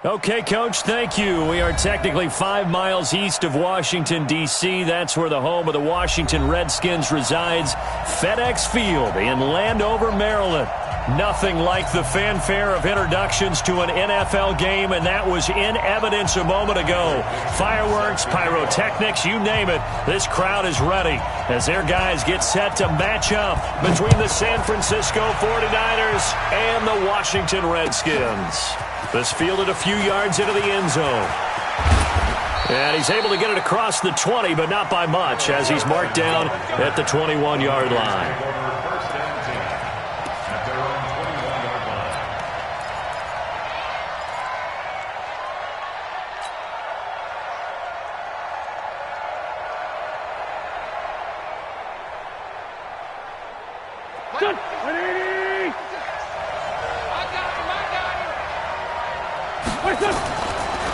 Okay, Coach, thank you. We are technically 5 miles east of Washington, D.C. That's where the home of the Washington Redskins resides. FedEx Field in Landover, Maryland. Nothing like the fanfare of introductions to an NFL game, and that was in evidence a moment ago. Fireworks, pyrotechnics, you name it. This crowd is ready as their guys get set to match up between the San Francisco 49ers and the Washington Redskins. This fielded a few yards into the end zone. And he's able to get it across the 20, but not by much, as he's marked down at the 21-yard line.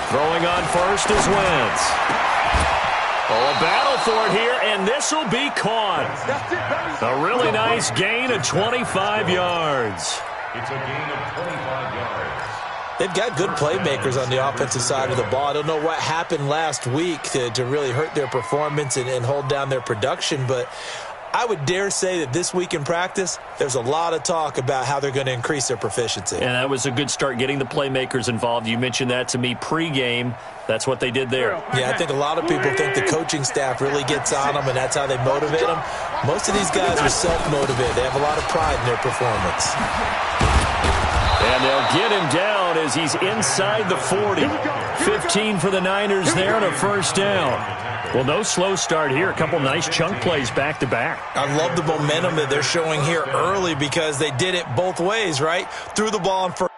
Throwing on first is Wentz. Oh, a battle for it here, and this will be caught. A really nice gain of 25 yards. It's a gain of 25 yards. They've got good playmakers on the offensive side of the ball. I don't know what happened last week to really hurt their performance and hold down their production, but I would dare say that this week in practice, there's a lot of talk about how they're going to increase their proficiency. And that was a good start, getting the playmakers involved. You mentioned that to me pregame. That's what they did there. Yeah, I think a lot of people think the coaching staff really gets on them, and that's how they motivate them. Most of these guys are self-motivated. They have a lot of pride in their performance. And they'll get him down as he's inside the 40. 15 for the Niners there and a first down. Well, no slow start here. A couple nice chunk plays back-to-back. I love the momentum that they're showing here early because they did it both ways, right? Threw the ball in first.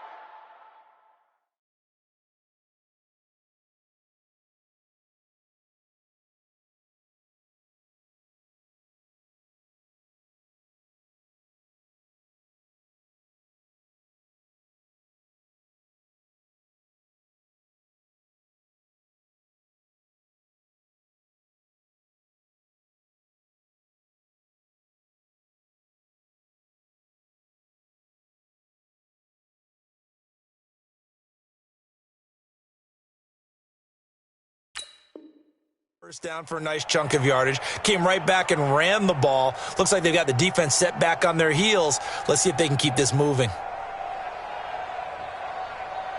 First down for a nice chunk of yardage. Came right back and ran the ball. Looks like they've got the defense set back on their heels. Let's see if they can keep this moving.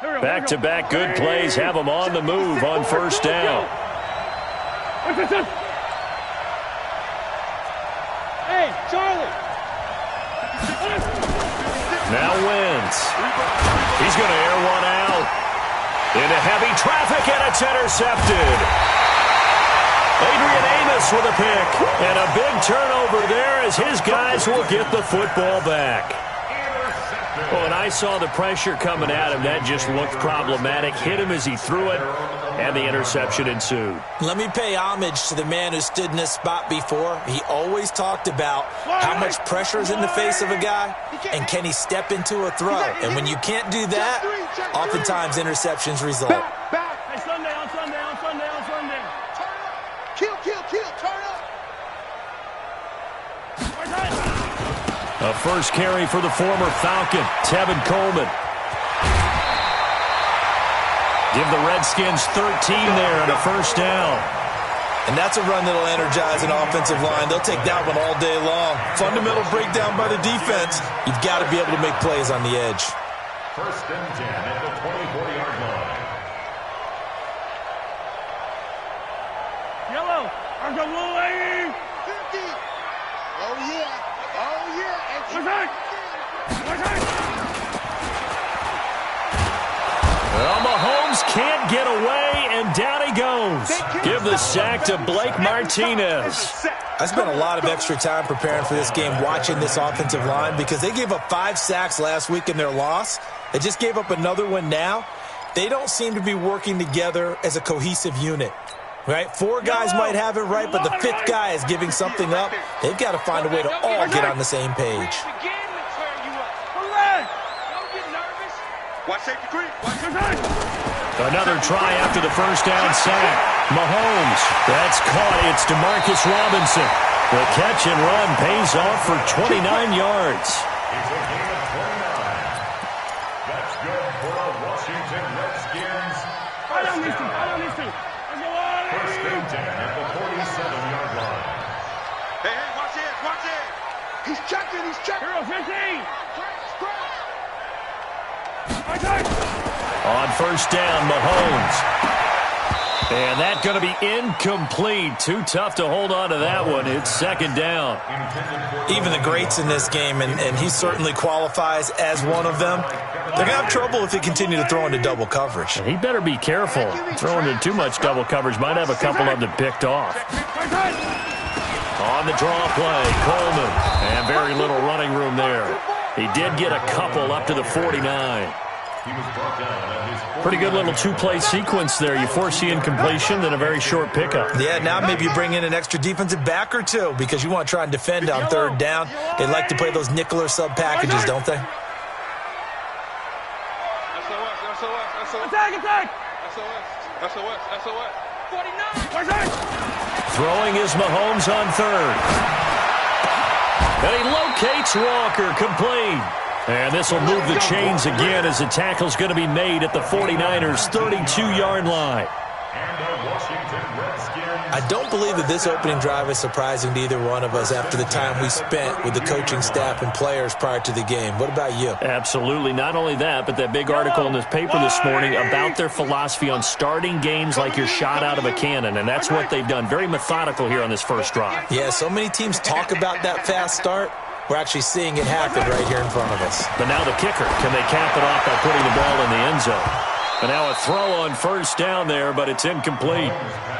Back-to-back good plays have them on the move on first down. Hey, Charlie. Now Wentz. He's going to air one out. Into heavy traffic, and it's intercepted. Adrian Amos with a pick, and a big turnover there as his guys will get the football back. Oh, and I saw the pressure coming at him. That just looked problematic. Hit him as he threw it, and the interception ensued. Let me pay homage to the man who stood in this spot before. He always talked about how much pressure is in the face of a guy, and can he step into a throw. And when you can't do that, oftentimes interceptions result. Hey, Sunday. Kill, turn up. A first carry for the former Falcon, Tevin Coleman. Give the Redskins 13 there and a first down. And that's a run that'll energize an offensive line. They'll take that one all day long. Fundamental breakdown by the defense. You've got to be able to make plays on the edge. First and 10 at the 24-yard line. Yellow. Arms up, little lady. 50. Oh, yeah. And Well, Mahomes can't get away, and down he goes. Give the sack to Blake Martinez. I spent a lot of extra time preparing for this game, watching this offensive line, because they gave up 5 sacks last week in their loss. They just gave up another one now. They don't seem to be working together as a cohesive unit. Right? 4 guys might have it right, but the 5th guy is giving something up. They've got to find a way to all get on the same page. Another try after the first down sack. Mahomes, that's caught. It's DeMarcus Robinson. The catch and run pays off for 29 yards. It's a gain of 29. That's good for a Washington Redskins First and 10 at the 47-yard line. Hey, watch it, watch it. He's checking, he's checking. Hero 15. On first down, Mahomes. And that's going to be incomplete. Too tough to hold on to that one. It's second down. Even the greats in this game, and he certainly qualifies as one of them, they're going to have trouble if they continue to throw into double coverage. He better be careful. Throwing into too much double coverage might have a couple of them picked off. On the draw play, Coleman. And very little running room there. He did get a couple up to the 49. Pretty good little two-play sequence there. You force the incompletion, then a very short pickup. Yeah, now maybe you bring in an extra defensive back or two because you want to try and defend on third down. They like to play those nickel or sub packages, don't they? Attack, attack. SOS. 49. Throwing is Mahomes on third. And he locates Walker, complete. And this will move the chains again as the tackle's going to be made at the 49ers' 32-yard line. I don't believe that this opening drive is surprising to either one of us after the time we spent with the coaching staff and players prior to the game. What about you? Absolutely. Not only that, but that big article in this paper this morning about their philosophy on starting games like you're shot out of a cannon, and that's what they've done. Very methodical here on this first drive. Yeah, so many teams talk about that fast start. We're actually seeing it happen right here in front of us. But now the kicker. Can they cap it off by putting the ball in the end zone? And now a throw on first down there, but it's incomplete.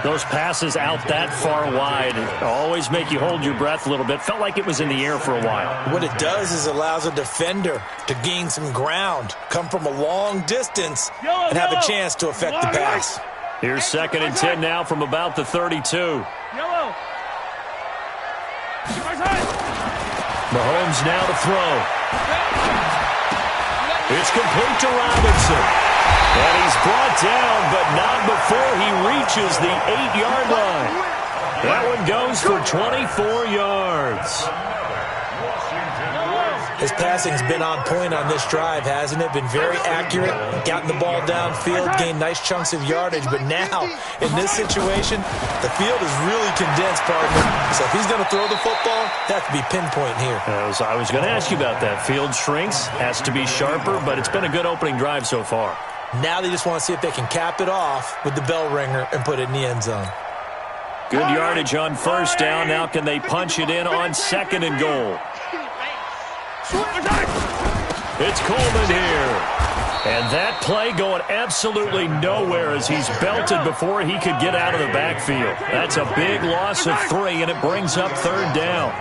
Those passes out that far wide always make you hold your breath a little bit. Felt like it was in the air for a while. What it does is allows a defender to gain some ground, come from a long distance, and have a chance to affect the pass. Here's second and 10 now from about the 32. Yellow. Mahomes now to throw. It's complete to Robinson. And he's brought down, but not before he reaches the 8-yard line. That one goes for 24 yards. His passing's been on point on this drive, hasn't it? Been very accurate, gotten the ball downfield, gained nice chunks of yardage. But now, in this situation, the field is really condensed, partner. So if he's going to throw the football, that could be pinpoint here. I was going to ask you about that. Field shrinks, has to be sharper, but it's been a good opening drive so far. Now they just want to see if they can cap it off with the bell ringer and put it in the end zone. Good yardage on first down. Now can they punch it in on second and goal? It's Coleman here. And that play going absolutely nowhere as he's belted before he could get out of the backfield. That's a big loss of 3, and it brings up third down.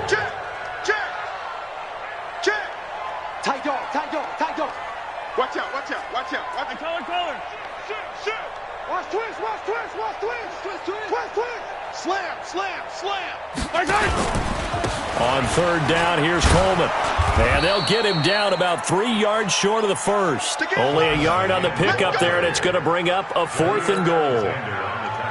Check. Tight dog. Watch out. Color. Shit. Watch twist. Slam. On third down, here's Coleman. And they'll get him down about 3 yards short of the first. Only a yard on the pickup there, and it's going to bring up a 4th and goal.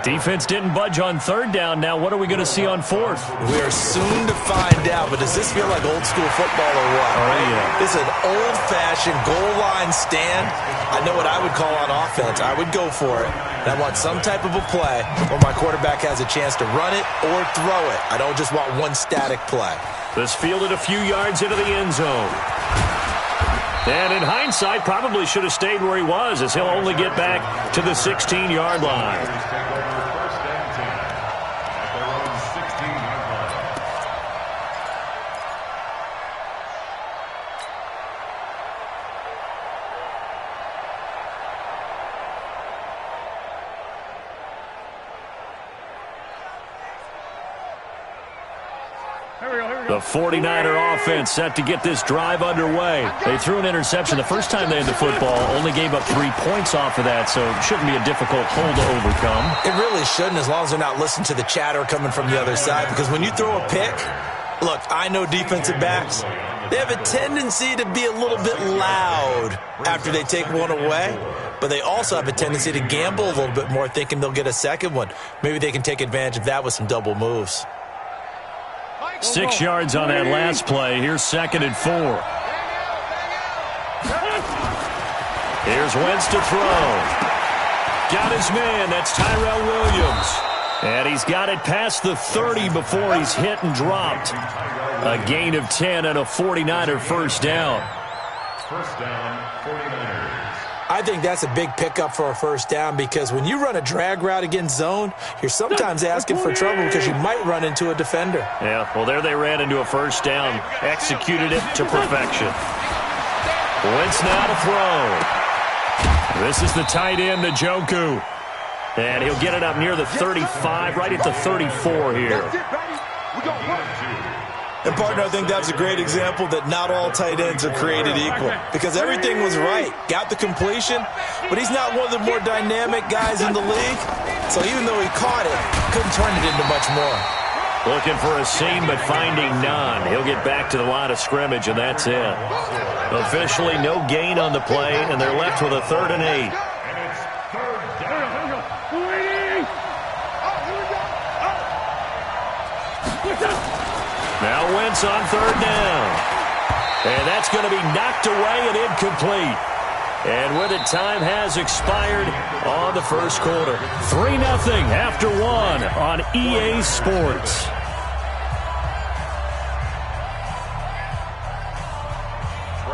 Defense didn't budge on third down. Now what are we going to see on fourth? We are soon to find out, but does this feel like old school football or what? Oh, yeah. This is an old-fashioned goal line stand. I know what I would call on offense. I would go for it. And I want some type of a play where my quarterback has a chance to run it or throw it. I don't just want one static play. This fielded a few yards into the end zone. And in hindsight, probably should have stayed where he was, as he'll only get back to the 16-yard line. The 49er offense set to get this drive underway. They threw an interception the first time they had the football, only gave up 3 points off of that, so it shouldn't be a difficult hole to overcome. It really shouldn't, as long as they're not listening to the chatter coming from the other side, because when you throw a pick, look, I know defensive backs, they have a tendency to be a little bit loud after they take one away, but they also have a tendency to gamble a little bit more, thinking they'll get a second one. Maybe they can take advantage of that with some double moves. 6 yards on that last play. Here's second and 4. Here's Wentz to throw. Got his man. That's Tyrell Williams. And he's got it past the 30 before he's hit and dropped. A gain of 10 and a 49er first down. First down, 49ers. I think that's a big pickup for a first down because when you run a drag route against zone, you're sometimes asking for trouble because you might run into a defender. Yeah, well, there they ran into a first down. Executed it to perfection. Wentz now to throw. This is the tight end, Njoku. And he'll get it up near the 35, right at the 34 here. And, partner, I think that was a great example that not all tight ends are created equal because everything was right. Got the completion, but he's not one of the more dynamic guys in the league. So even though he caught it, couldn't turn it into much more. Looking for a seam, but finding none. He'll get back to the line of scrimmage, and that's it. Officially no gain on the play, and they're left with a 3rd and 8. Now Wentz on 3rd down. And that's going to be knocked away and incomplete. And with it, time has expired on the first quarter. 3-0 after 1 on EA Sports.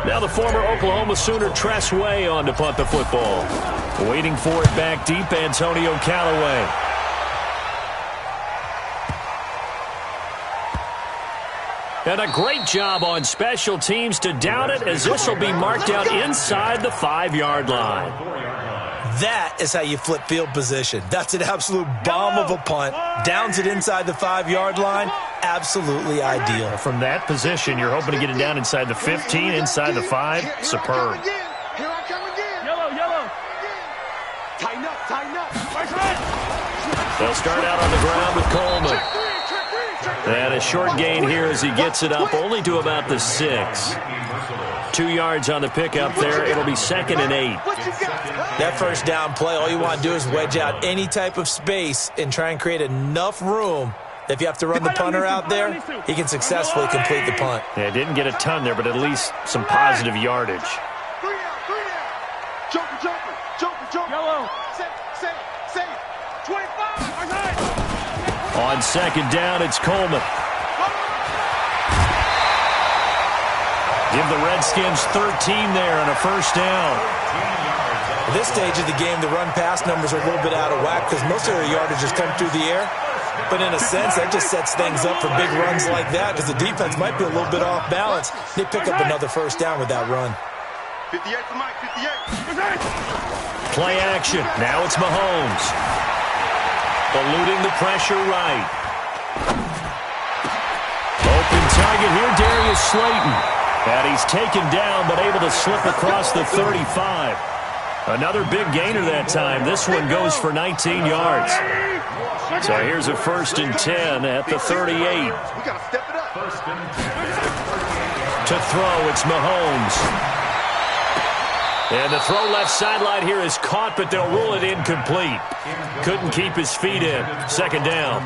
Now the former Oklahoma Sooner Tress Way on to punt the football. Waiting for it back deep, Antonio Callaway. And a great job on special teams to down it, as this will be marked out inside the 5-yard line. That is how you flip field position. That's an absolute bomb of a punt. Downs it inside the 5-yard line. Absolutely ideal. From that position, you're hoping to get it down inside the 15, inside the 5. Superb. Here I come again. Yellow. Tighten up. They'll start out on the ground with Coleman. And a short gain here as he gets it up only to about the 6. 2 yards on the pickup there. It'll be 2nd and 8. That first down play, all you want to do is wedge out any type of space and try and create enough room that if you have to run the punter out there, he can successfully complete the punt. Yeah, didn't get a ton there, but at least some positive yardage. 3 out. Joker. Yellow. Say. 25. On 2nd down, it's Coleman. Give the Redskins 13 there and a first down. At this stage of the game, the run-pass numbers are a little bit out of whack because most of their yardage has come through the air. But in a sense, that just sets things up for big runs like that because the defense might be a little bit off balance. They pick up another first down with that run. 58 for Mike, 58. Play action. Now it's Mahomes. Eluding the pressure right. Open target here, Darius Slayton. And he's taken down, but able to slip across the 35. Another big gainer that time. This one goes for 19 yards. So here's a 1st and 10 at the 38. We got to step it up. To throw, it's Mahomes. And the throw left sideline here is caught, but they'll rule it incomplete. Couldn't keep his feet in. 2nd down.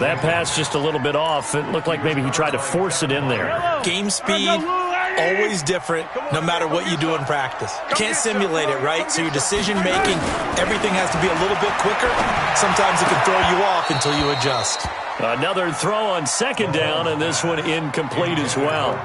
That pass just a little bit off. It looked like maybe he tried to force it in there. Game speed, always different, no matter what you do in practice. You can't simulate it, right? So your decision-making, everything has to be a little bit quicker. Sometimes it can throw you off until you adjust. Another throw on 2nd down, and this one incomplete as well.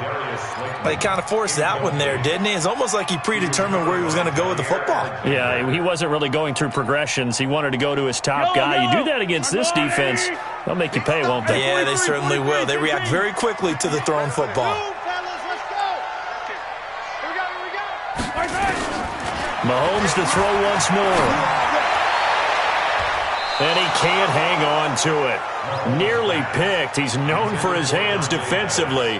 But he kind of forced that one there, didn't he? It's almost like he predetermined where he was going to go with the football. Yeah, he wasn't really going through progressions. He wanted to go to his top guy. You do that against this defense, they'll make you pay, won't they? Yeah, they certainly will. They react very quickly to the thrown football. Mahomes to throw once more. And he can't hang on to it. Nearly picked. He's known for his hands defensively,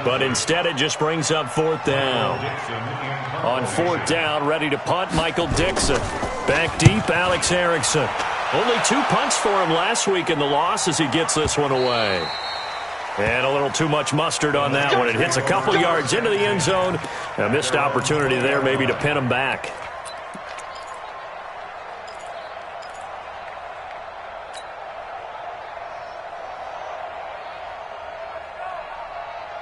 but instead it just brings up 4th down. On 4th down, ready to punt, Michael Dixon. Back deep, Alex Erickson. Only 2 punts for him last week in the loss as he gets this one away. And a little too much mustard on that one. It hits a couple yards into the end zone. A missed opportunity there maybe to pin him back.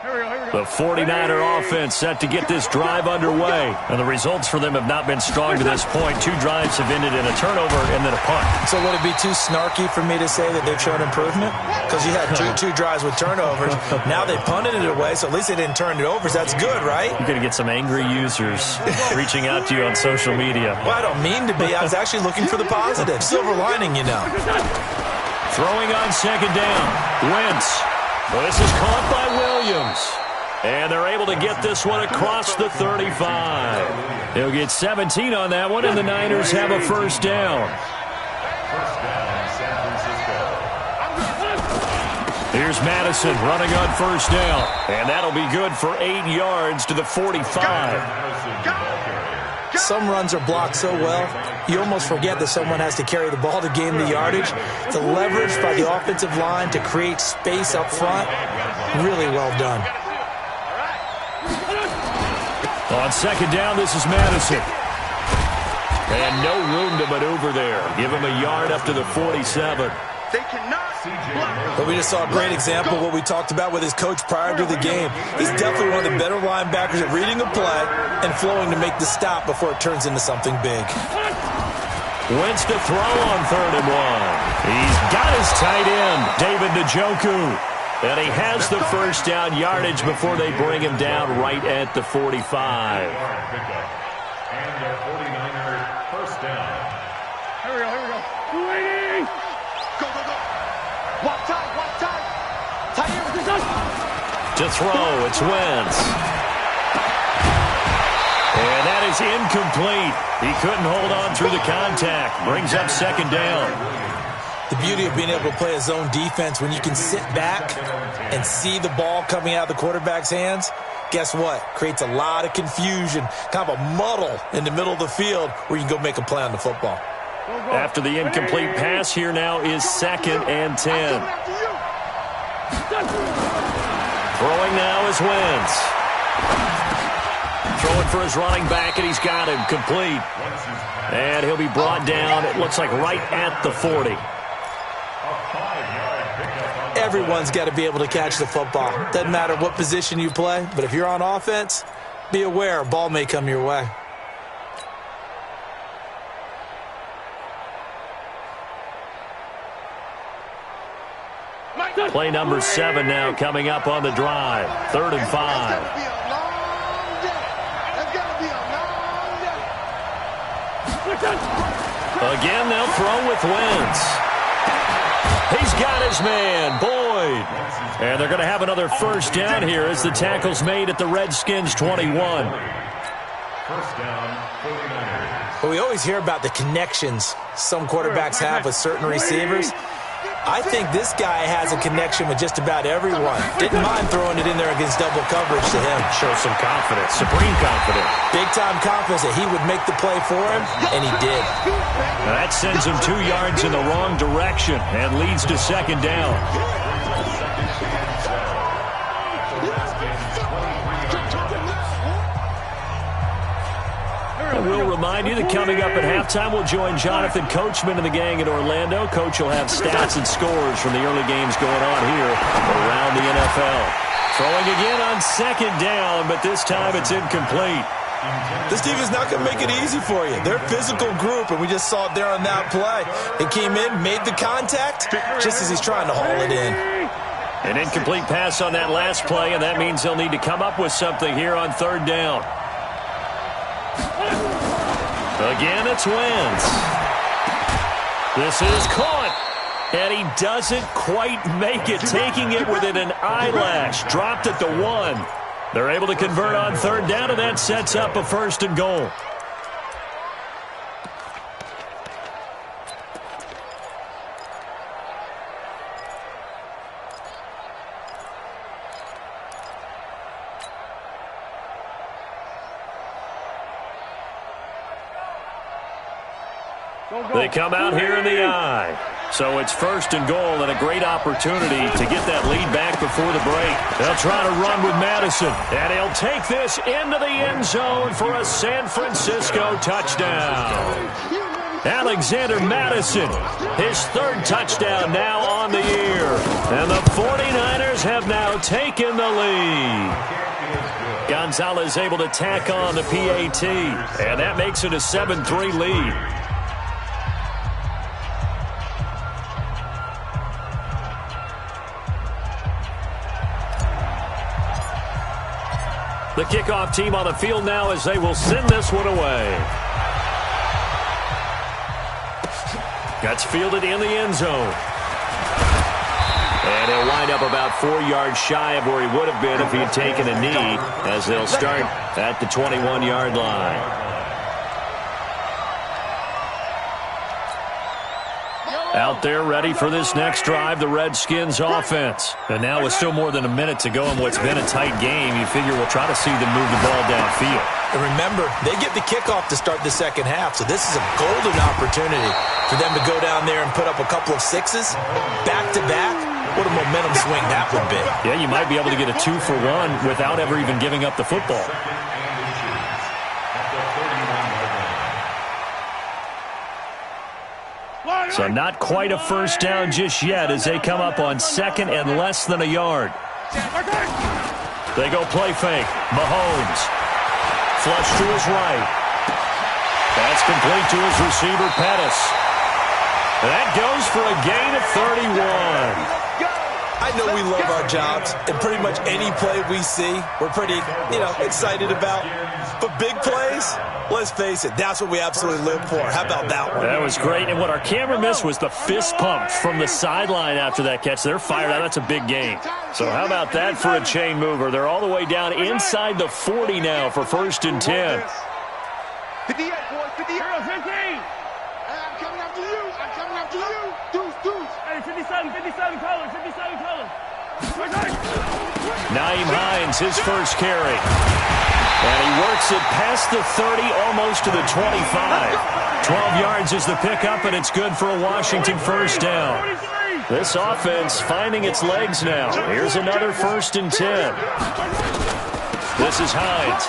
Here we go. The 49er offense set to get this drive underway. And the results for them have not been strong to this point. 2 drives have ended in a turnover and then a punt. So would it be too snarky for me to say that they've shown improvement? Because you had two drives with turnovers. Now they punted it away, so at least they didn't turn it over. So that's good, right? You're going to get some angry users reaching out to you on social media. Well, I don't mean to be. I was actually looking for the positive. Silver lining, you know. Throwing on second down. Wentz. Well, this is caught by Williams. And they're able to get this one across the 35. They'll get 17 on that one, and the Niners have a first down. Here's Madison running on first down. And that'll be good for 8 yards to the 45. Some runs are blocked so well, you almost forget that someone has to carry the ball to gain the yardage. The leverage by the offensive line to create space up front, really well done. On second down, this is Madison. And no room to maneuver there. Give him a yard up to the 47. They cannot block. But we just saw a great example of what we talked about with his coach prior to the game. He's definitely one of the better linebackers at reading a play and flowing to make the stop before it turns into something big. Wentz to throw on 3rd and 1. He's got his tight end, David Njoku. And he has the first down yardage before they bring him down right at the 45. And the 49er first down. Here we go. 280. Go. Walk tight. Tight end. To throw, it's Wentz. And that is incomplete. He couldn't hold on through the contact. Brings up second down. The beauty of being able to play a zone defense when you can sit back and see the ball coming out of the quarterback's hands, guess what? Creates a lot of confusion, kind of a muddle in the middle of the field where you can go make a play on the football. After the incomplete pass, here now is 2nd and 10. Throwing now is Wentz. Throwing for his running back, and he's got him complete. And he'll be brought down, it looks like right at the 40. Everyone's got to be able to catch the football. Doesn't matter what position you play, but if you're on offense, be aware a ball may come your way. Play number 7 now coming up on the drive. 3rd and 5. Again, they'll throw with Wentz. He's got his man, Boyd. And they're going to have another first down here as the tackle's made at the Redskins' 21. First down, 49ers. But we always hear about the connections some quarterbacks have with certain receivers. I think this guy has a connection with just about everyone. Didn't mind throwing it in there against double coverage to him. Shows some confidence, supreme confidence. Big-time confidence that he would make the play for him, and he did. Now that sends him 2 yards in the wrong direction and leads to second down. We'll remind you that coming up at halftime, we'll join Jonathan Coachman and the gang in Orlando. Coach will have stats and scores from the early games going on here around the NFL. Throwing again on second down, but this time it's incomplete. This defense is not going to make it easy for you. They're a physical group, and we just saw it there on that play. They came in, made the contact, just as he's trying to haul it in. An incomplete pass on that last play, and that means they'll need to come up with something here on 3rd down. Again, it's Wentz. This is caught. And he doesn't quite make it, taking it within an eyelash. Dropped at the 1. They're able to convert on 3rd down, and that sets up a 1st and goal. They come out here in the eye. So it's 1st and goal and a great opportunity to get that lead back before the break. They'll try to run with Madison. And he'll take this into the end zone for a San Francisco touchdown. Alexander Madison, his third touchdown now on the year. And the 49ers have now taken the lead. Gonzalez able to tack on the PAT, and that makes it a 7-3 lead. The kickoff team on the field now as they will send this one away. That's fielded in the end zone. And he'll wind up about 4 yards shy of where he would have been if he had taken a knee, as they'll start at the 21-yard line. Out there ready for this next drive, the Redskins offense. And now with still more than a minute to go in what's been a tight game, you figure we'll try to see them move the ball downfield. And remember, they get the kickoff to start the second half, so this is a golden opportunity for them to go down there and put up a couple of sixes back-to-back. What a momentum swing that would be. Yeah, you might be able to get a 2-for-1 without ever even giving up the football. So not quite a first down just yet as they come up on second and less than a yard. They go play fake. Mahomes. Flush to his right. That's complete to his receiver, Pettis. That goes for a gain of 31. I know we love our jobs, and pretty much any play we see, we're pretty, excited about. But big plays, let's face it, that's what we absolutely live for. How about that one? That was great, and what our camera missed was the fist pump from the sideline after that catch. They're fired out. That's a big gain. So how about that for a chain mover? They're all the way down inside the 40 now for 1st and 10. 58, boys, 58. 15. I'm coming after you. I'm coming after you. Deuce. Hey, 57 colors, 57 colors. Nyheim Hines, his first carry. And he works it past the 30, almost to the 25. 12 yards is the pickup, and it's good for a Washington first down. This offense finding its legs now. Here's another 1st and 10. This is Hines.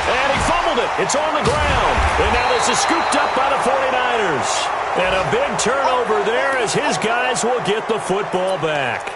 And he fumbled it. It's on the ground. And now this is scooped up by the 49ers. And a big turnover there as his guys will get the football back.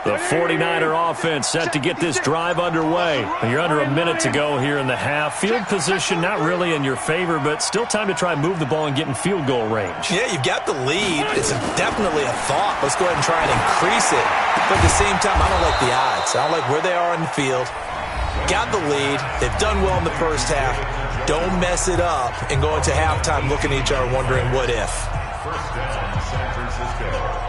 The 49er offense set to get this drive underway. You're under a minute to go here in the half. Field position not really in your favor, but still time to try and move the ball and get in field goal range. Yeah, you've got the lead. It's definitely a thought. Let's go ahead and try and increase it. But at the same time, I don't like the odds. I don't like where they are on the field. Got the lead. They've done well in the first half. Don't mess it up and go into halftime looking at each other wondering what if. First down, San Francisco.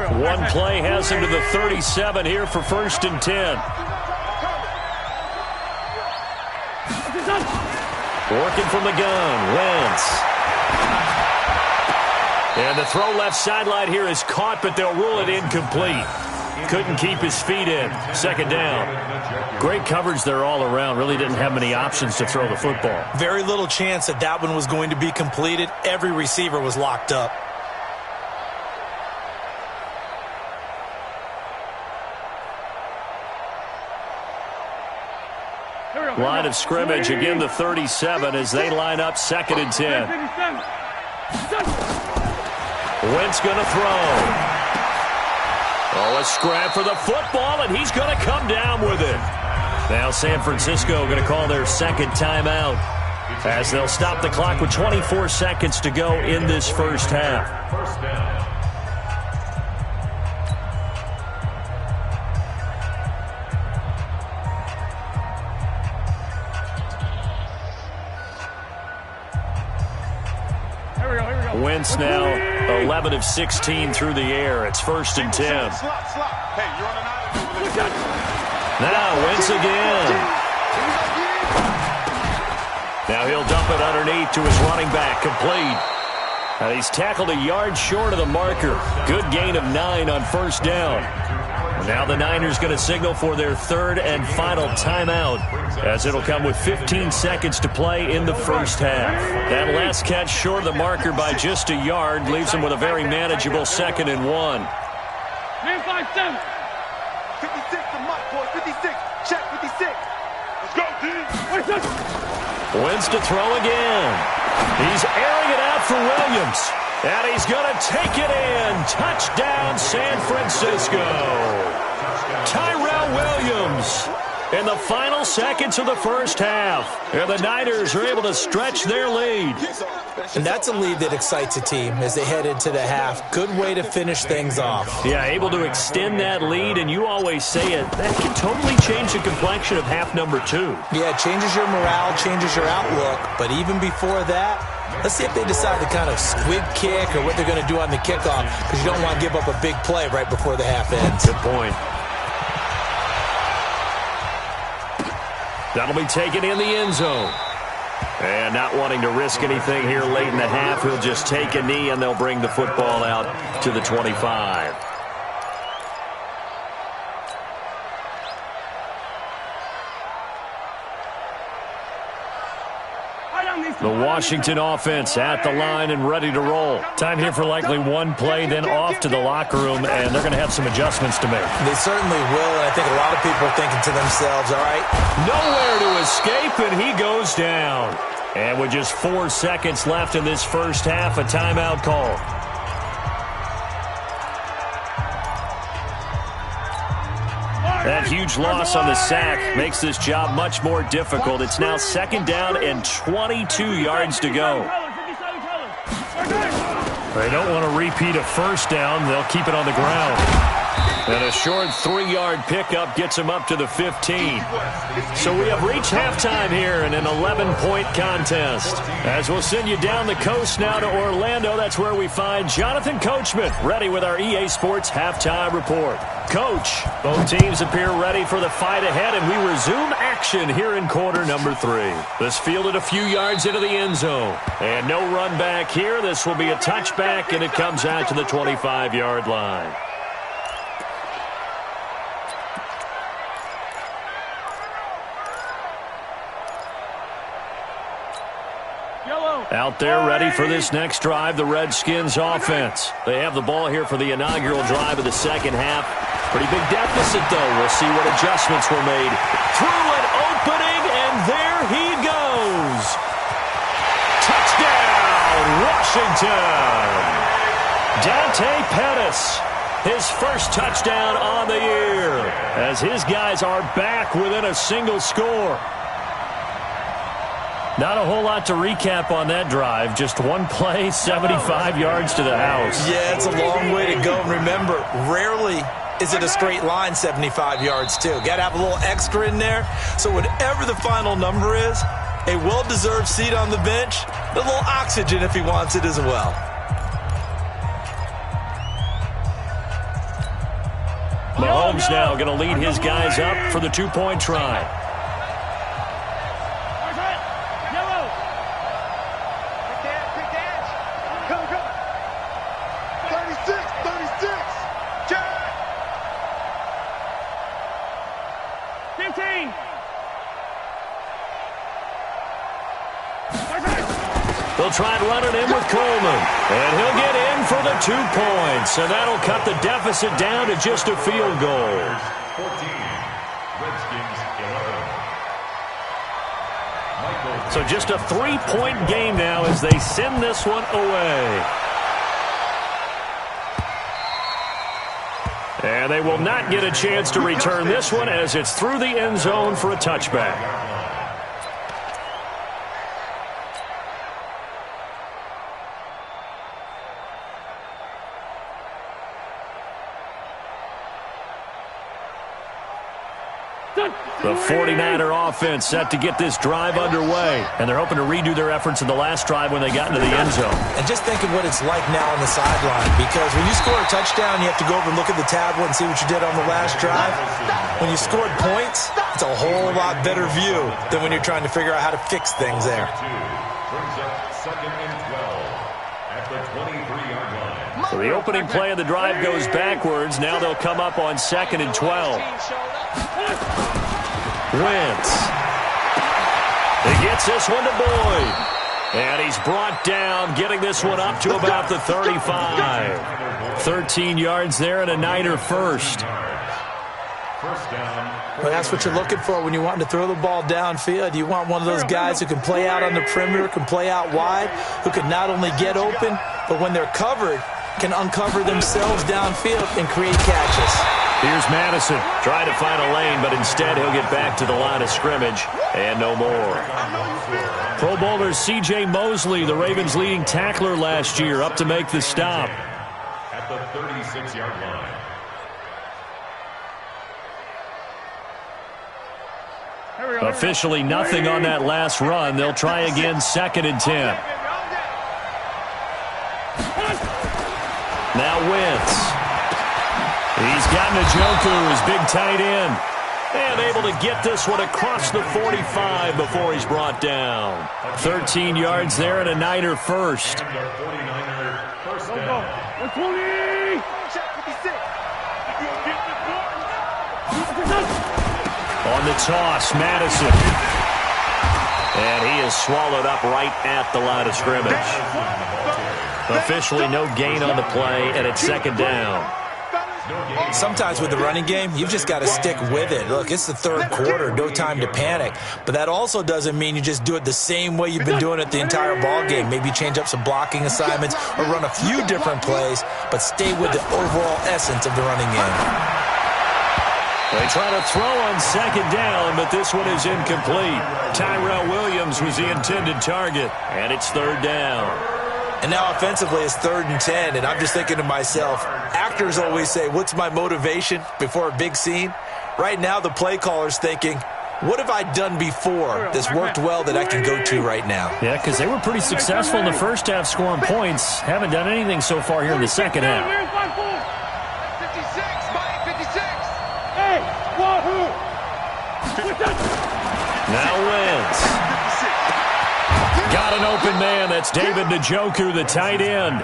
One play has him to the 37 here for 1st and 10. Working from the gun, Wentz. And the throw left sideline here is caught, but they'll rule it incomplete. Couldn't keep his feet in. 2nd down. Great coverage there all around. Really didn't have many options to throw the football. Very little chance that one was going to be completed. Every receiver was locked up. Line of scrimmage, again the 37 as they line up 2nd and 10. Wentz going to throw. Oh, a scrap for the football, and he's going to come down with it. Now San Francisco going to call their 2nd timeout as they'll stop the clock with 24 seconds to go in this first half. First down. Here we go. Wentz now 11 of 16 through the air. It's 1st and 10. Now Wentz again. Now he'll dump it underneath to his running back, complete. Now he's tackled a yard short of the marker. Good gain of 9 on 1st down. Now the Niners going to signal for their 3rd and final timeout, as it'll come with 15 seconds to play in the 1st half. That last catch short of the marker by just a yard leaves them with a very manageable 2nd and 1. Man 5-7. 56 to Mike, boy. 56. Check 56. Let's go, D. Wentz to throw again. He's airing it out for Williams. And he's going to take it in. Touchdown, San Francisco. Tyrell Williams in the final seconds of the 1st half. And the Niners are able to stretch their lead. And that's a lead that excites a team as they head into the half. Good way to finish things off. Yeah, able to extend that lead, and you always say it, that can totally change the complexion of half number 2. Yeah, it changes your morale, changes your outlook. But even before that, let's see if they decide to kind of squib kick or what they're going to do on the kickoff, because you don't want to give up a big play right before the half ends. Good point. That'll be taken in the end zone. And not wanting to risk anything here late in the half, he'll just take a knee, and they'll bring the football out to the 25. The Washington offense at the line and ready to roll. Time here for likely one play, then off to the locker room, and they're going to have some adjustments to make. They certainly will, and I think a lot of people are thinking to themselves, all right, nowhere to escape, and he goes down. And with just 4 seconds left in this 1st half, a timeout call. That huge loss on the sack makes this job much more difficult. It's now 2nd down and 22 yards to go. They don't want to repeat a 1st down. They'll keep it on the ground. And a short 3-yard pickup gets him up to the 15. So we have reached halftime here in an 11-point contest. As we'll send you down the coast now to Orlando, that's where we find Jonathan Coachman, ready with our EA Sports Halftime Report. Coach, both teams appear ready for the fight ahead, and we resume action here in quarter number 3. This fielded a few yards into the end zone. And no run back here. This will be a touchback, and it comes out to the 25-yard line. Out there ready for this next drive, the Redskins offense. They have the ball here for the inaugural drive of the 2nd half. Pretty big deficit, though. We'll see what adjustments were made. Through an opening, and there he goes. Touchdown, Washington. Dante Pettis, his 1st touchdown on the year, as his guys are back within a single score. Not a whole lot to recap on that drive. Just one play, 75 yards to the house. Yeah, it's a long way to go. And remember, rarely is it a straight line 75 yards, too. Got to have a little extra in there. So whatever the final number is, a well-deserved seat on the bench, a little oxygen if he wants it as well. Mahomes now going to lead his guys up for the 2-point try. They'll try and run it in with Coleman. And he'll get in for the 2 points. And that'll cut the deficit down to just a field goal. 14, Redskins 11. So just a 3-point game now as they send this one away. And they will not get a chance to return this one as it's through the end zone for a touchback. The 49er offense set to get this drive underway, and they're hoping to redo their efforts in the last drive when they got into the end zone. And just think of what it's like now on the sideline, because when you score a touchdown, you have to go over and look at the tablet and see what you did on the last drive. When you scored points, it's a whole lot better view than when you're trying to figure out how to fix things there. Brings up 2nd and 12 at the 23-yard line. So the opening play of the drive goes backwards. Now they'll come up on 2nd and 12. Wentz. He gets this one to Boyd. And he's brought down, getting this one up to about the 35. 13 yards there and a Niner first. First down. Well, that's what you're looking for when you want to throw the ball downfield. You want one of those guys who can play out on the perimeter, can play out wide, who can not only get open, but when they're covered, can uncover themselves downfield and create catches. Here's Madison trying to find a lane, but instead he'll get back to the line of scrimmage and no more. Pro Bowler C.J. Mosley, the Ravens' leading tackler last year, up to make the stop. At the 36-yard line. Officially nothing on that last run. They'll try again 2nd and 10. Now Wentz. He's got Njoku, his big tight end. And able to get this one across the 45 before he's brought down. 13 yards there and a Niner first. And the 49er first down. On the toss, Madison. And he is swallowed up right at the line of scrimmage. Officially no gain on the play, and it's 2nd down. Sometimes with the running game, you've just got to stick with it. Look, it's the 3rd quarter, no time to panic. But that also doesn't mean you just do it the same way you've been doing it the entire ball game. Maybe change up some blocking assignments or run a few different plays, but stay with the overall essence of the running game. They try to throw on 2nd down, but this one is incomplete. Tyrell Williams was the intended target, and it's 3rd down. And now offensively it's 3rd and 10, and I'm just thinking to myself, actors always say, what's my motivation before a big scene? Right now the play caller's thinking, what have I done before that's worked well that I can go to right now? Yeah, because they were pretty successful in the first half scoring points. Haven't done anything so far here in the second half. 56, Now Wentz. Got an open man. That's David Njoku, the tight end.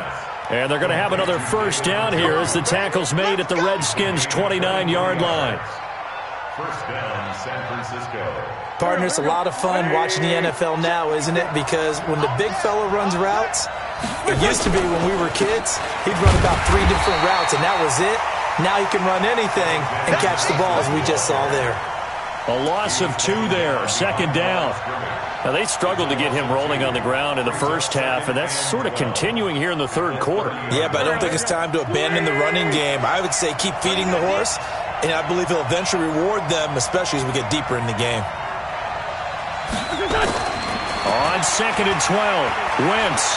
And they're going to have another first down here as the tackle's made at the Redskins' 29-yard line. First down, San Francisco. Partner, it's a lot of fun watching the NFL now, isn't it? Because when the big fella runs routes, it used to be when we were kids, he'd run about 3 different routes, and that was it. Now he can run anything and catch the ball, as we just saw there. A loss of 2 there, 2nd down. Now, they struggled to get him rolling on the ground in the first half, and that's sort of continuing here in the 3rd quarter. Yeah, but I don't think it's time to abandon the running game. I would say keep feeding the horse, and I believe he'll eventually reward them, especially as we get deeper in the game. On 2nd and 12, Wentz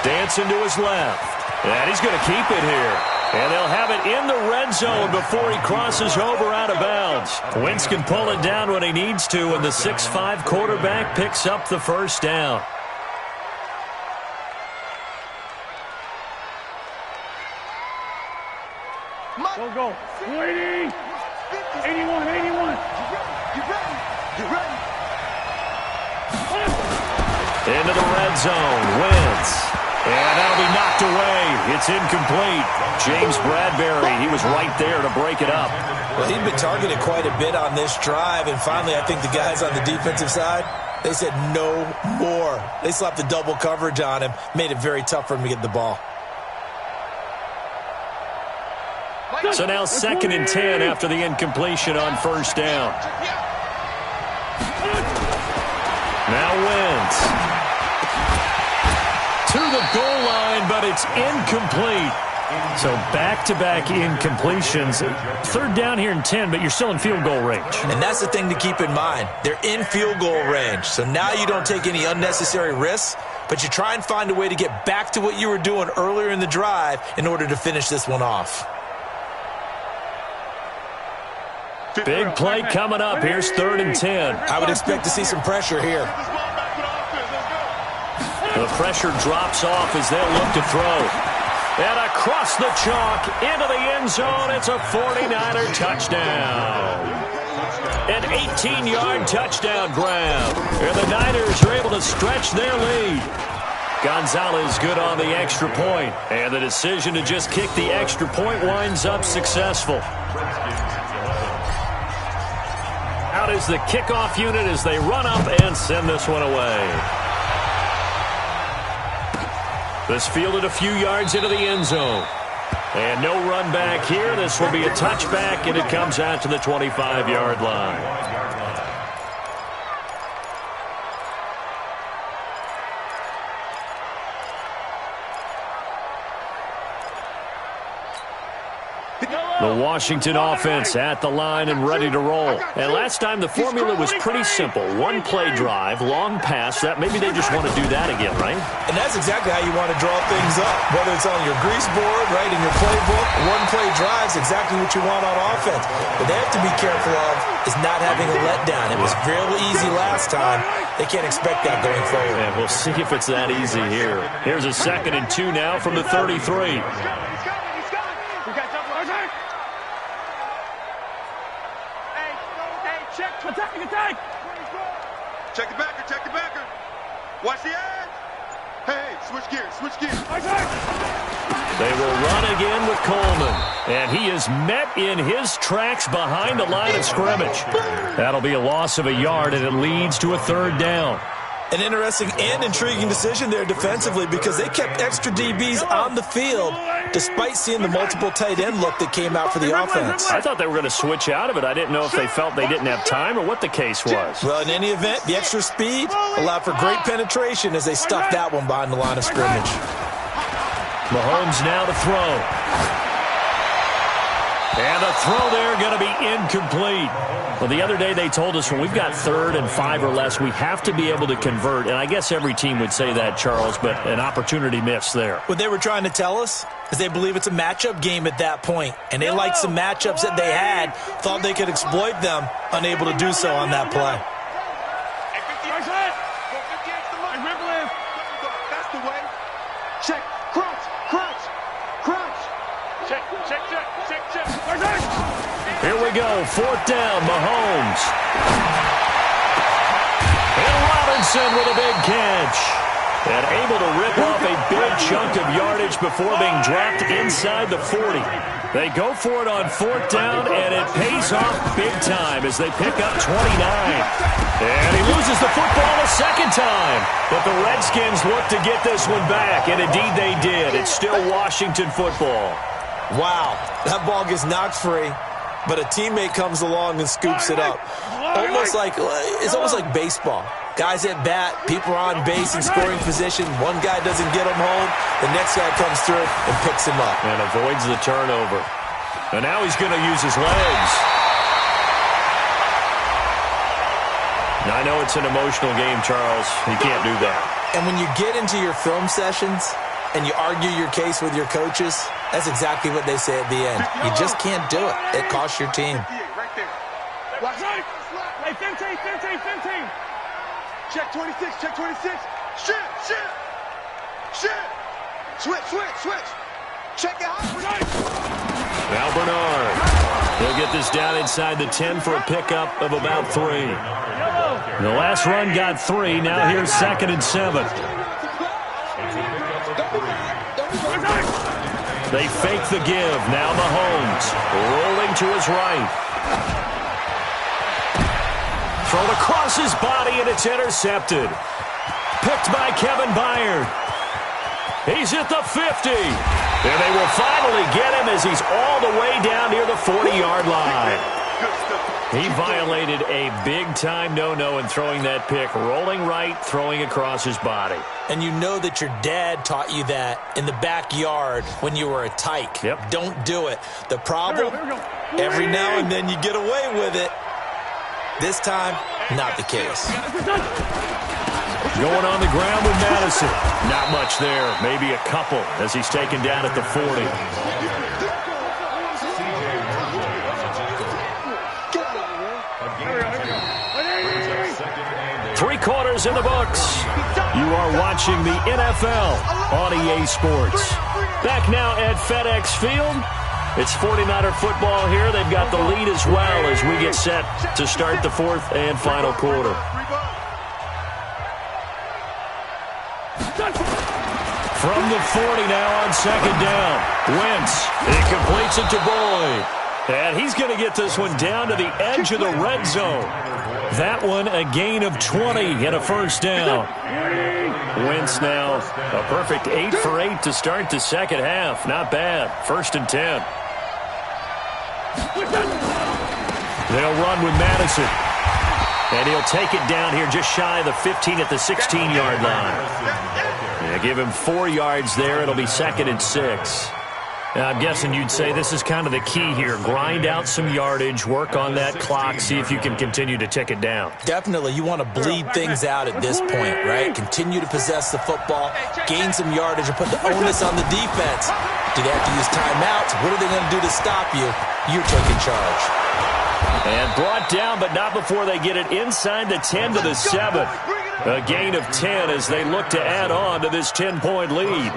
dancing to his left. And he's going to keep it here. And they'll have it in the red zone before he crosses over out of bounds. Wentz can pull it down when he needs to, and the 6'5" quarterback picks up the first down. Go. 80. 81. You ready? Into the red zone, Wentz. And that'll be knocked away. It's incomplete. James Bradbury, he was right there to break it up. Well, he'd been targeted quite a bit on this drive, and finally I think the guys on the defensive side, they said no more. They slapped the double coverage on him, made it very tough for him to get the ball. So now 2nd and 10 after the incompletion on first down. Now Wentz. To the goal line, but it's incomplete. So back-to-back incompletions. 3rd down here and 10, but you're still in field goal range. And that's the thing to keep in mind. They're in field goal range. So now you don't take any unnecessary risks, but you try and find a way to get back to what you were doing earlier in the drive in order to finish this one off. Big play coming up. Here's 3rd and 10. I would expect to see some pressure here. The pressure drops off as they'll look to throw. And across the chalk into the end zone. It's a 49er touchdown. An 18-yard touchdown grab. And the Niners are able to stretch their lead. Gonzalez good on the extra point. And the decision to just kick the extra point winds up successful. Out is the kickoff unit as they run up and send this one away. This fielded a few yards into the end zone. And no run back here. This will be a touchback, and it comes out to the 25-yard line. The Washington offense at the line and ready to roll. And last time the formula was pretty simple. One play drive, long pass. That maybe they just want to do that again, right? And that's exactly how you want to draw things up. Whether it's on your grease board, right, in your playbook, one play drive is exactly what you want on offense. But they have to be careful of is not having a letdown. It was real easy last time. They can't expect that going forward. And we'll see if it's that easy here. Here's a 2nd and 2 now from the 33. Attack! Check the backer. Watch the edge. Hey, switch gears. They will run again with Coleman. And he is met in his tracks behind the line of scrimmage. That'll be a loss of a yard, and it leads to a 3rd down. An interesting and intriguing decision there defensively because they kept extra DBs on the field despite seeing the multiple tight end look that came out for the offense. I thought they were going to switch out of it. I didn't know if they felt they didn't have time or what the case was. Well, in any event, the extra speed allowed for great penetration as they stuffed that one behind the line of scrimmage. Mahomes now to throw. And the throw there going to be incomplete. Well, the other day they told us when we've got 3rd and 5 or less, we have to be able to convert. And I guess every team would say that, Charles, but an opportunity missed there. What they were trying to tell us is they believe it's a matchup game at that point. And they liked some matchups that they had, thought they could exploit them, unable to do so on that play. That's the way. Check. Check. Here we go. 4th down, Mahomes. And Robinson with a big catch. And able to rip off a big chunk of yardage before being dropped inside the 40. They go for it on 4th down, and it pays off big time as they pick up 29. And he loses the football a 2nd time. But the Redskins look to get this one back, and indeed they did. It's still Washington football. Wow, that ball gets knocked free, but a teammate comes along and scoops it up. It's almost like baseball. Guys at bat, people are on base in scoring position. One guy doesn't get him home. The next guy comes through and picks him up. And avoids the turnover. And now he's going to use his legs. Now, I know it's an emotional game, Charles. You can't do that. And when you get into your film sessions and you argue your case with your coaches, that's exactly what they say at the end. You just can't do it. It costs your team. Right there. Watch it. Hey, 15. Check 26. Shit. Switch. Check it out. Now Bernard. He'll get this down inside the 10 for a pickup of about 3. The last run got 3. Now here's 2nd and 7. They fake the give. Now Mahomes rolling to his right. Thrown across his body, and it's intercepted. Picked by Kevin Byard. He's at the 50. And they will finally get him as he's all the way down near the 40-yard line. He violated a big-time no-no in throwing that pick. Rolling right, throwing across his body. And you know that your dad taught you that in the backyard when you were a tyke. Yep. Don't do it. The problem, every now and then you get away with it. This time, not the case. Going on the ground with Madison. Not much there. Maybe a couple as he's taken down at the 40. is in the books. You are watching the NFL on EA Sports. Back now at FedEx Field. It's 49er football here. They've got the lead as well as we get set to start the fourth and final quarter. From the 40 now on second down. Wentz. It completes it to Boyd. And he's going to get this one down to the edge of the red zone. That one a gain of 20 and a first down. Wentz now a perfect 8 for 8 to start the second half. Not bad. 1st and 10. They'll run with Madison. And he'll take it down here just shy of the 15 at the 16-yard line. Yeah, give him 4 yards there. It'll be 2nd and 6. Now, I'm guessing you'd say this is kind of the key here. Grind out some yardage, work on that clock, see if you can continue to tick it down. Definitely. You want to bleed things out at this point, right? Continue to possess the football, gain some yardage, and put the onus on the defense. Do they have to use timeouts? What are they going to do to stop you? You're taking charge. And brought down, but not before they get it inside the 10 to the 7. A gain of 10 as they look to add on to this 10-point lead.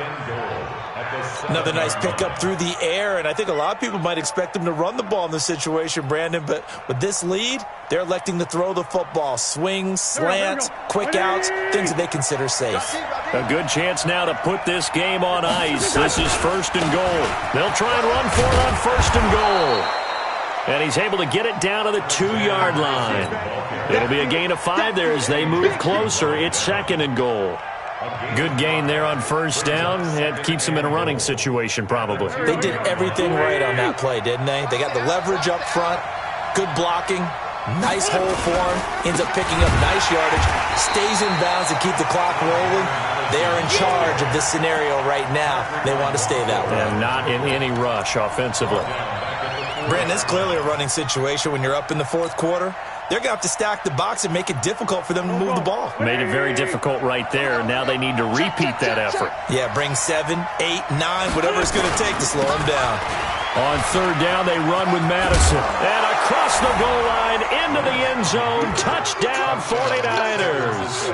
Another nice pickup through the air, and I think a lot of people might expect them to run the ball in this situation, Brandon, but with this lead, they're electing to throw the football. Swings, slants, quick outs, things that they consider safe. A good chance now to put this game on ice. This is 1st and goal. They'll try and run for it on 1st and goal. And he's able to get it down to the 2-yard line. It'll be a gain of 5 there as they move closer. It's 2nd and goal. Good gain there on 1st down. It keeps them in a running situation probably. They did everything right on that play, didn't they? They got the leverage up front, good blocking, nice hole for him, ends up picking up nice yardage, stays in bounds to keep the clock rolling. They are in charge of this scenario right now. They want to stay that way. And not in any rush offensively. Brandon, it's clearly a running situation when you're up in the 4th quarter. They're going to have to stack the box and make it difficult for them to move the ball. Made it very difficult right there. Now they need to repeat that effort. Yeah, bring 7, 8, 9, whatever it's going to take to slow them down. On 3rd down, they run with Madison. And across the goal line, into the end zone. Touchdown, 49ers.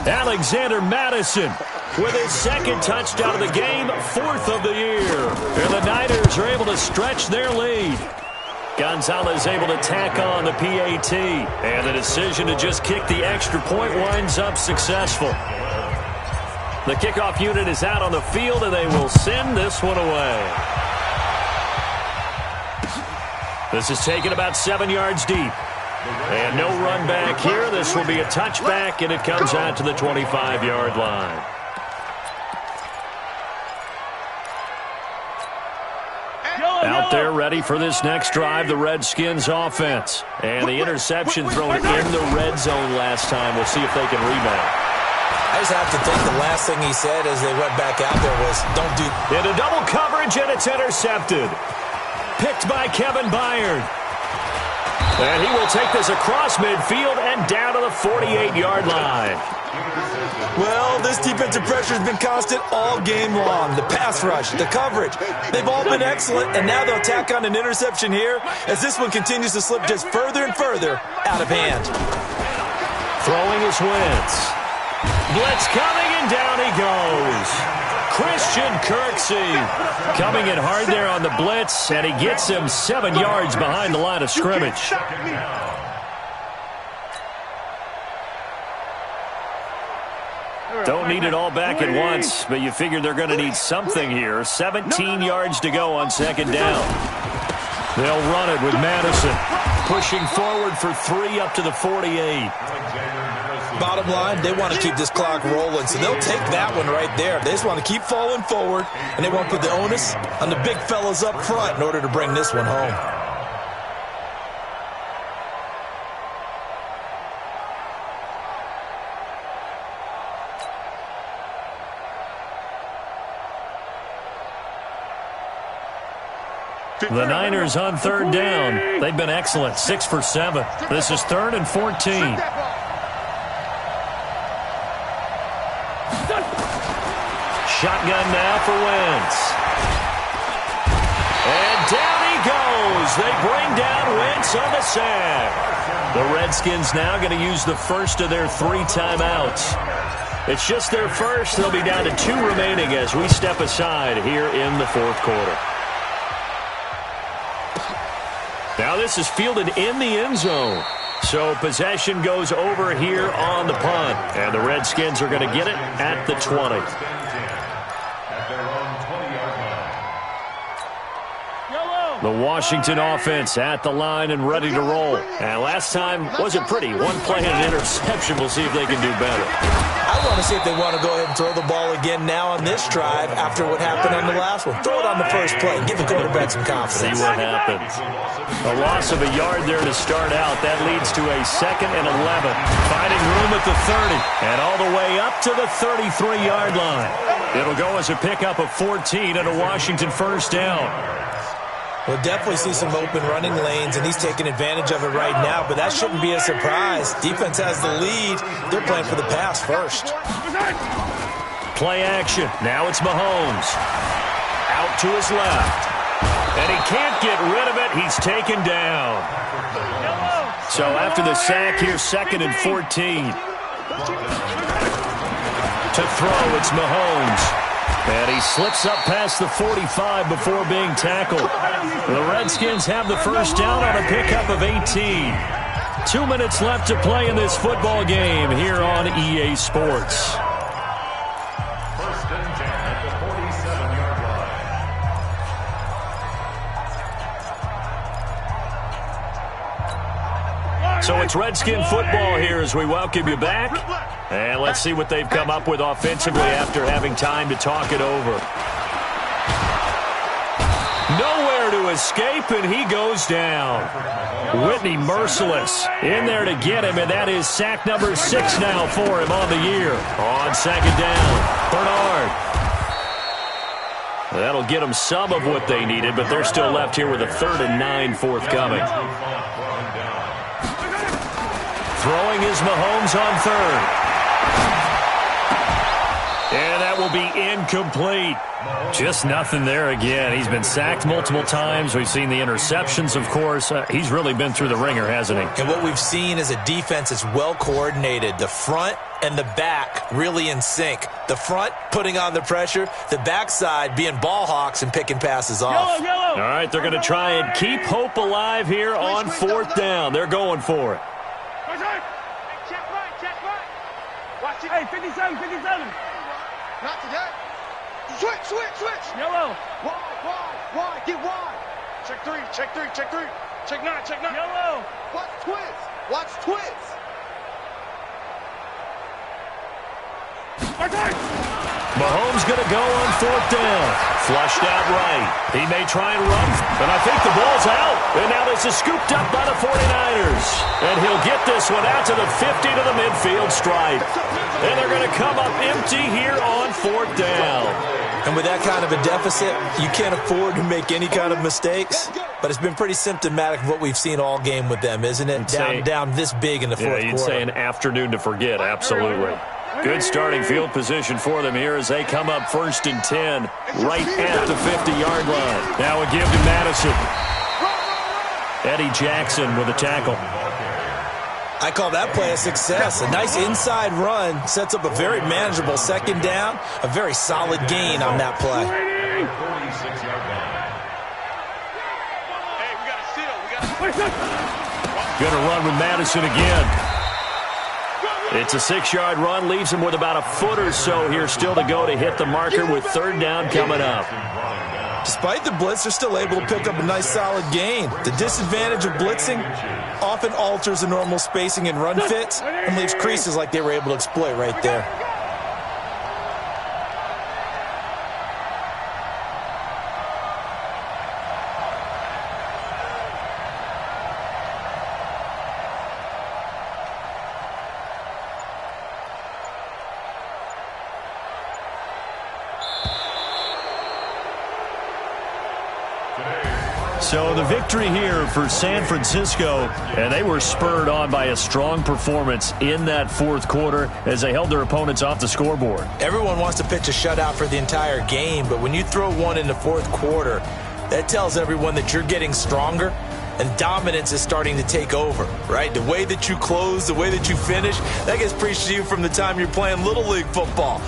Alexander Madison with his 2nd touchdown of the game, 4th of the year. And the Niners are able to stretch their lead. Gonzalez able to tack on the PAT. And the decision to just kick the extra point winds up successful. The kickoff unit is out on the field, and they will send this one away. This is taken about 7 yards deep. And no run back here. This will be a touchback, and it comes out to the 25-yard line. Out there ready for this next drive, the Redskins offense. And the interception thrown in the red zone last time. We'll see if they can rebound. I just have to think the last thing he said as they went back out there was, don't do... Into double coverage, and it's intercepted. Picked by Kevin Byard. And he will take this across midfield and down to the 48-yard line. Well, this defensive pressure has been constant all game long. The pass rush, the coverage, they've all been excellent, and now they'll tack on an interception here as this one continues to slip just further and further out of hand. Throwing is Wentz. Blitz coming, and down he goes. Christian Kirksey coming in hard there on the blitz, and he gets him 7 yards behind the line of scrimmage. Don't need it all back at once, but you figure they're going to need something here. 17 yards to go on 2nd down. They'll run it with Madison. Pushing forward for 3 up to the 48. Bottom line, they want to keep this clock rolling, so they'll take that one right there. They just want to keep falling forward, and they want to put the onus on the big fellas up front in order to bring this one home. The Niners on 3rd down. They've been excellent, 6 for 7. This is 3rd and 14. Shotgun now for Wentz. And down he goes. They bring down Wentz on the sack. The Redskins now going to use the first of their 3 timeouts. It's just their first. They'll be down to 2 remaining as we step aside here in the 4th quarter. Now this is fielded in the end zone. So possession goes over here on the punt. And the Redskins are going to get it at the 20. The Washington offense at the line and ready to roll. And last time wasn't pretty. 1 play and an interception. We'll see if they can do better. I want to see if they want to go ahead and throw the ball again now on this drive after what happened on the last one. Throw it on the first play. Give the quarterback some confidence. See what happens. A loss of a yard there to start out. That leads to a 2nd and 11. Finding room at the 30. And all the way up to the 33-yard line. It'll go as a pickup of 14 and a Washington first down. We'll definitely see some open running lanes, and he's taking advantage of it right now, but that shouldn't be a surprise. Defense has the lead. They're playing for the pass first. Play action. Now it's Mahomes. Out to his left. And he can't get rid of it. He's taken down. So after the sack here, 2nd and 14. To throw, it's Mahomes. And he slips up past the 45 before being tackled. The Redskins have the first down on a pickup of 18. 2 minutes left to play in this football game here on EA Sports. First and 10 at the 47-yard line. So it's Redskin football here as we welcome you back. And let's see what they've come up with offensively after having time to talk it over. Nowhere to escape, and he goes down. Whitney merciless in there to get him, and that is sack number 6 now for him on the year. On 2nd down, Bernard. That'll get them some of what they needed, but they're still left here with a 3rd and 9 forthcoming. Throwing is Mahomes on 3rd. And that will be incomplete. Just nothing there again. He's been sacked multiple times. We've seen the interceptions, of course. He's really been through the ringer, hasn't he? And what we've seen is a defense that's well coordinated. The front and the back really in sync. The front putting on the pressure. The backside being ball hawks and picking passes off. All right, they're going to try and keep hope alive here on 4th down. They're going for it. Check right. Watch it. Hey, 57. Not today. Switch. Yellow. Wide. Get wide. Check 3. Check 9. Yellow. Watch twist. Mahomes going to go on 4th down. Flushed out right. He may try and run, but I think the ball's out. And now this is scooped up by the 49ers. And he'll get this one out to the 50 to the midfield stripe. And they're going to come up empty here on 4th down. And with that kind of a deficit, you can't afford to make any kind of mistakes. But it's been pretty symptomatic of what we've seen all game with them, isn't it? Down this big in the 4th quarter. You'd say an afternoon to forget, absolutely. Good starting field position for them here as they come up 1st and 10 right at the 50-yard line. Now a give to Madison. Eddie Jackson with a tackle. I call that play a success. A nice inside run sets up a very manageable 2nd down. A very solid gain on that play. 46-yard line. Hey, we got to seal. Going to run with Madison again. It's a 6-yard run, leaves him with about a foot or so here still to go to hit the marker with 3rd down coming up. Despite the blitz, they're still able to pick up a nice solid gain. The disadvantage of blitzing often alters the normal spacing and run fits and leaves creases like they were able to exploit right there. So the victory here for San Francisco, and they were spurred on by a strong performance in that 4th quarter as they held their opponents off the scoreboard. Everyone wants to pitch a shutout for the entire game, but when you throw one in the 4th quarter, that tells everyone that you're getting stronger and dominance is starting to take over, right? The way that you close, the way that you finish, that gets preached to you from the time you're playing Little League football.